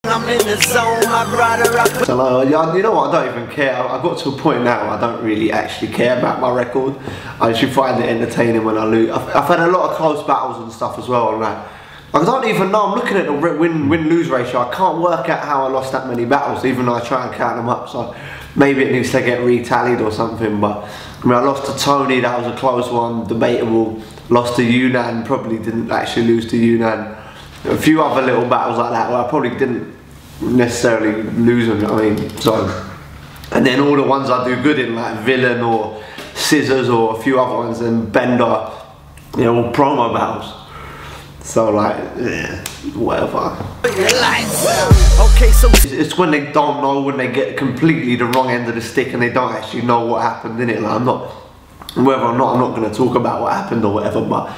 I'm in the zone, my brother. So you know what, I don't even care. I got to a point now where I don't really actually care about my record. I actually find it entertaining when I lose. I've had a lot of close battles and stuff as well, and I don't even know. I'm looking at the win-lose ratio. I can't work out how I lost that many battles, even though I try and count them up. So maybe it needs to get retallied or something. But I mean, I lost to Tony. That was a close one, debatable. Lost to Yunnan. Probably didn't actually lose to Yunnan. A few other little battles like that where I probably didn't necessarily lose them. I mean, so. And then all the ones I do good in, like Villain or Scissors or a few other ones, and Bender, you know, all promo battles. So like, yeah, whatever. It's when they don't know, when they get completely the wrong end of the stick and they don't actually know what happened in it. Like, I'm not going to talk about what happened or whatever, but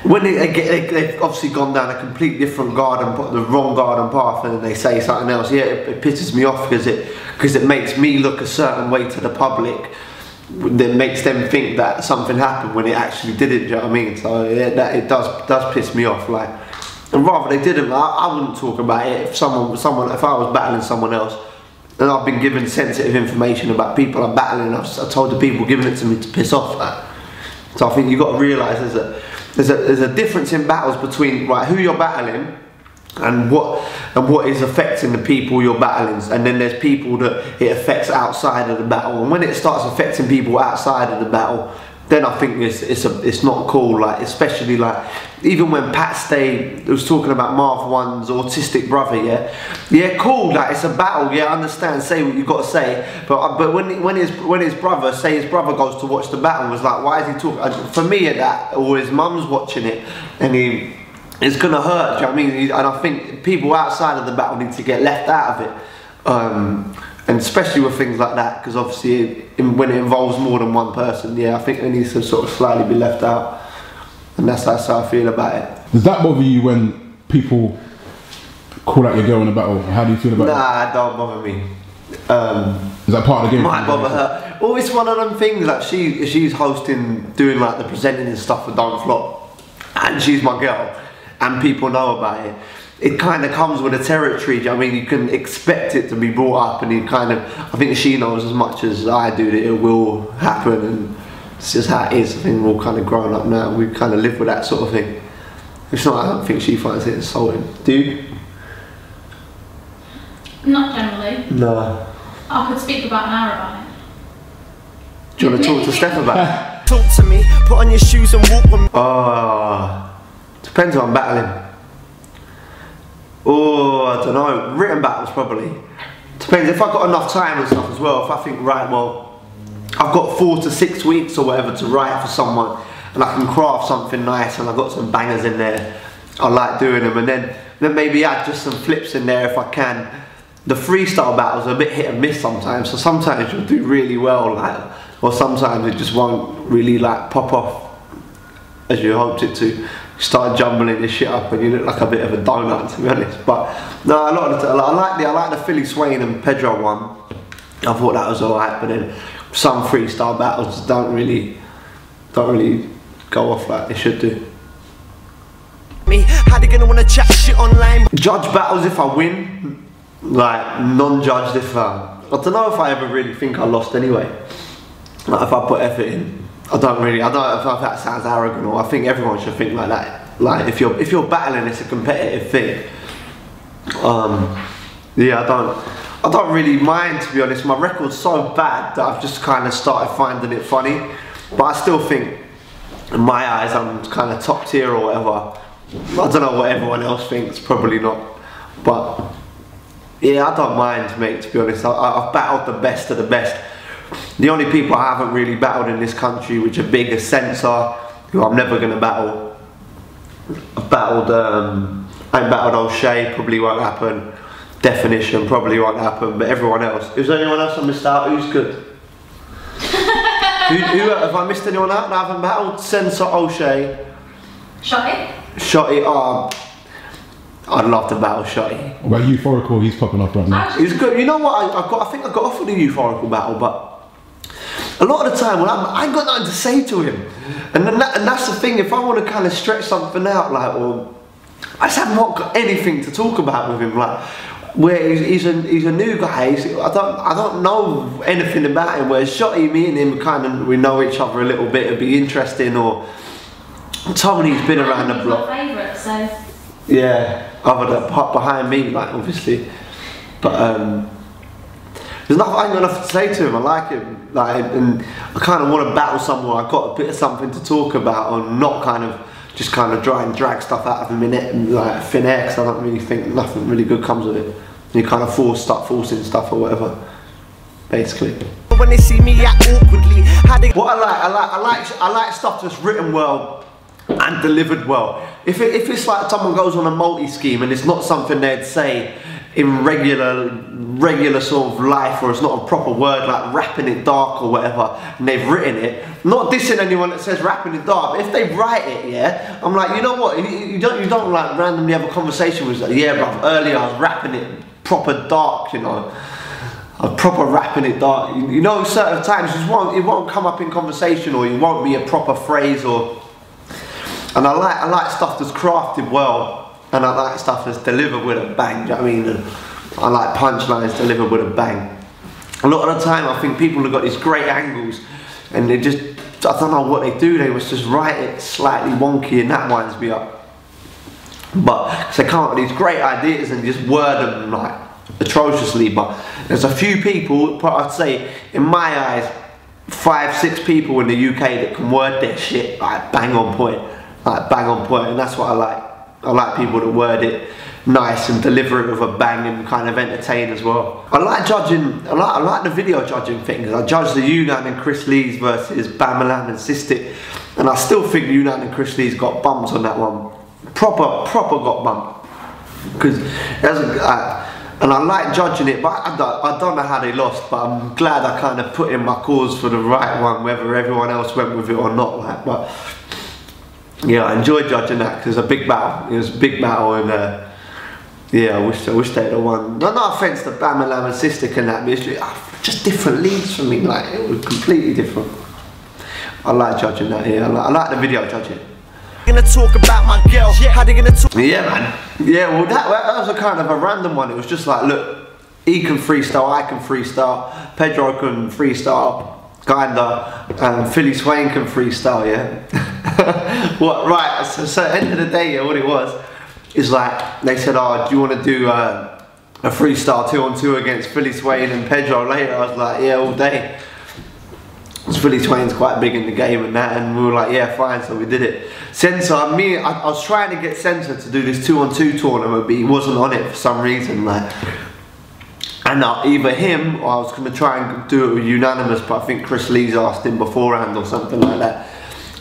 when they've obviously gone down a completely different the wrong garden path, and then they say something else, yeah, it pisses me off because it makes me look a certain way to the public. That makes them think that something happened when it actually didn't. Do you know what I mean? So yeah, it does piss me off. Like, and rather they didn't. I wouldn't talk about it if if I was battling someone else, and I've been given sensitive information about people I'm battling. I told the people giving it to me to piss off. Like, so I think you've got to realise there's a difference in battles between who you're battling and what is affecting the people you're battling, and then there's people that it affects outside of the battle. And when it starts affecting people outside of the battle, then I think it's not cool. Like, especially like even when Pat Stay was talking about Marv One's autistic brother, yeah, cool. Like, it's a battle, yeah, I understand. Say what you got to say, but when his brother goes to watch the battle, was like, why is he talking? For me, at that, or his mum's watching it, and it's gonna hurt. Do you know what I mean? And I think people outside of the battle need to get left out of it, and especially with things like that, because obviously when it involves more than one person, yeah, I think it needs to sort of slightly be left out, and that's how I feel about it. Does that bother you when people call out your girl in a battle? How do you feel about it? Nah, it don't bother me. Is that part of the game? Might bother her. Well, it's one of them things, like she's hosting, doing like the presenting and stuff for Don't Flop, and she's my girl, and people know about it. It kind of comes with the territory. Do you know what I mean? You can expect it to be brought up, and I think she knows as much as I do that it will happen, and it's just how it is. I think we're all kind of grown up now. We kind of live with that sort of thing. It's not. I don't think she finds it insulting. Do you? Not generally. No. I could speak for about an hour about it. Do you want to talk to Steph about it? Talk to me, put on your shoes and walk with me. Depends on battling. Oh, I don't know. Written battles probably. Depends if I've got enough time and stuff as well. If I think, right, well, I've got 4 to 6 weeks or whatever to write for someone, and I can craft something nice, and I've got some bangers in there, I like doing them, and then maybe add just some flips in there if I can. The freestyle battles are a bit hit and miss sometimes, so sometimes you'll do really well, like, or sometimes it just won't really like pop off as you hoped it to. Start jumbling this shit up and you look like a bit of a donut, to be honest. But no, I like the Philly Swain and Pedro one. I thought that was alright, but then some freestyle battles don't really go off like they should do. How they gonna wanna chat shit online? Judge battles if I win, like non-judged if I don't know if I ever really think I lost anyway. Like if I put effort in. I don't know if that sounds arrogant, or I think everyone should think like that. Like if you're battling, it's a competitive thing. Yeah, I don't really mind, to be honest. My record's so bad that I've just kind of started finding it funny. But I still think, in my eyes, I'm kind of top tier or whatever. I don't know what everyone else thinks, probably not. But yeah, I don't mind, mate, to be honest. I've battled the best of the best. The only people I haven't really battled in this country, which are big, are Sensa, who I'm never going to battle. I've battled, I ain't battled O'Shea, probably won't happen. Definition, probably won't happen. But everyone else. Is there anyone else I missed out? Who's good? Have I missed anyone out that I haven't battled? Sensa, O'Shea. Shotty? Shotty, I'd love to battle Shotty. What about Euphorical? He's popping up right now. He's good. You know what? I think I got offered a Euphorical battle, but a lot of the time, I ain't got nothing to say to him, and that's the thing. If I want to kind of stretch something out, like, or I just have not got anything to talk about with him. Like, where he's a new guy. I don't know anything about him. Whereas Shotty, me and him we know each other a little bit. It'd be interesting. Or Tony's been around the block. My favourite, so. Yeah, other than behind me, like obviously. But there's nothing, I ain't got nothing to say to him. I like him, like, and I kind of want to battle someone. I've got a bit of something to talk about, or not just try and drag stuff out of him in it and like thin air, because I don't really think nothing really good comes of it. You kind of start forcing stuff or whatever, basically. When they see me act awkwardly, What I like stuff that's written well and delivered well. If it's like someone goes on a multi-scheme and it's not something they'd say in regular sort of life, or it's not a proper word like rapping it dark or whatever, and they've written it, not dissing anyone that says rapping it dark, but if they write it, yeah, I'm like, you know what, you don't like randomly have a conversation with like, yeah bruv, earlier I was rapping it proper dark, you know, I was proper rapping it dark, you know, certain times it won't come up in conversation, or it won't be a proper phrase, or, and I like stuff that's crafted well. And I like stuff that's delivered with a bang, do you know what I mean? And I like punchlines delivered with a bang. A lot of the time I think people have got these great angles and they just, I don't know what they do, they must just write it slightly wonky and that winds me up. But, cause they come up with these great ideas and just word them like atrociously, but there's a few people, I'd say, in my eyes, 5, 6 people in the UK that can word their shit like bang on point, and that's what I like. I like people that word it nice and deliver it with a bang and kind of entertain as well. I like judging, I like the video judging things. I judged the Yunnan and Chris Lee's versus Bamalam and Sistik, and I still think Yunnan and Chris Lee's got bumps on that one. Proper got bumped. Because and I like judging it, but I don't know how they lost, but I'm glad I kind of put in my cause for the right one, whether everyone else went with it or not. Like, but yeah, I enjoyed judging that because it was a big battle. It was a big battle, and yeah, I wish they'd have won. No offense to Bamalam and Sistik and that, but it's just different leagues for me. Like, it was completely different. I like judging that. Yeah, I like the video judging. gonna talk about my girl. How they gonna talk? Yeah, man. Yeah, well, that was a kind of a random one. It was just like, look, he can freestyle, I can freestyle, Pedro can freestyle, kinda, Philly Swain can freestyle, yeah. What, right, so at the end of the day, yeah, what it was is like, they said, oh, do you want to do a freestyle 2-on-2 against Philly Swain and Pedro later? I was like, yeah, all day. Because Philly Swain's quite big in the game and that, and we were like, yeah, fine, so we did it. Sensa, I was trying to get Sensa to do this 2-on-2 tournament, but he wasn't on it for some reason, like. And either him, or I was going to try and do it with unanimous, but I think Chris Lee's asked him beforehand or something like that.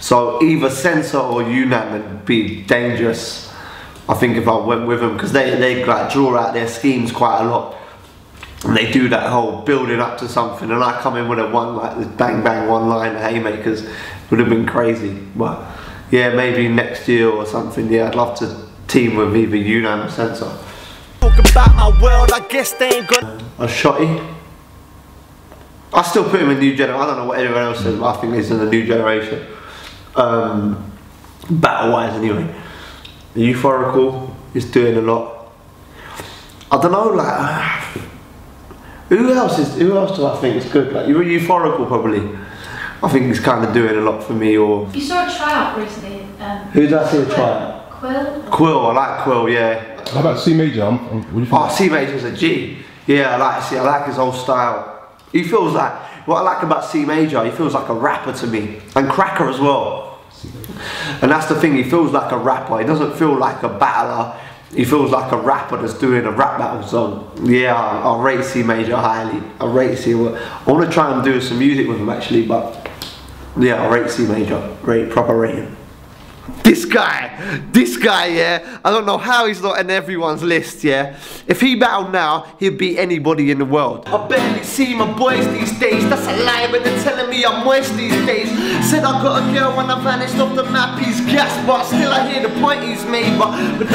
So either Sensa or Yunnan would be dangerous, I think, if I went with them, because they like draw out their schemes quite a lot. And they do that whole building up to something, and I come in with a one, like this bang bang one line haymakers. Would have been crazy. But yeah, maybe next year or something, yeah, I'd love to team with either Yunnan or Sensa. Talk about my world, I guess they ain't gonna. A Shotty. I still put him in new generation. I don't know what anyone else says, but I think he's in the new generation. Battle wise anyway. The Euphorical is doing a lot. I don't know, like who else do I think is good? Like Euphorical probably. I think he's kind of doing a lot for me. Or You saw a tryout recently. who did I see a tryout? Quill, I like Quill, yeah. How about C Major? What do you think? Oh, C Major's a G. Yeah, I like his whole style. He feels like, what I like about C Major, he feels like a rapper to me. And Cracker as well. And that's the thing, he feels like a rapper. He doesn't feel like a battler. He feels like a rapper that's doing a rap battle. So yeah, I rate C Major highly. I rate C. I want to try and do some music with him actually, but yeah, I rate C Major. Proper rating. This guy, yeah, I don't know how he's not in everyone's list, yeah. If he battled now, he'd beat anybody in the world. I barely see my boys these days, that's a lie, but they're telling me I'm moist these days. Said I got a girl when I vanished off the map, he's gassed, but still I hear the point he's made, but don't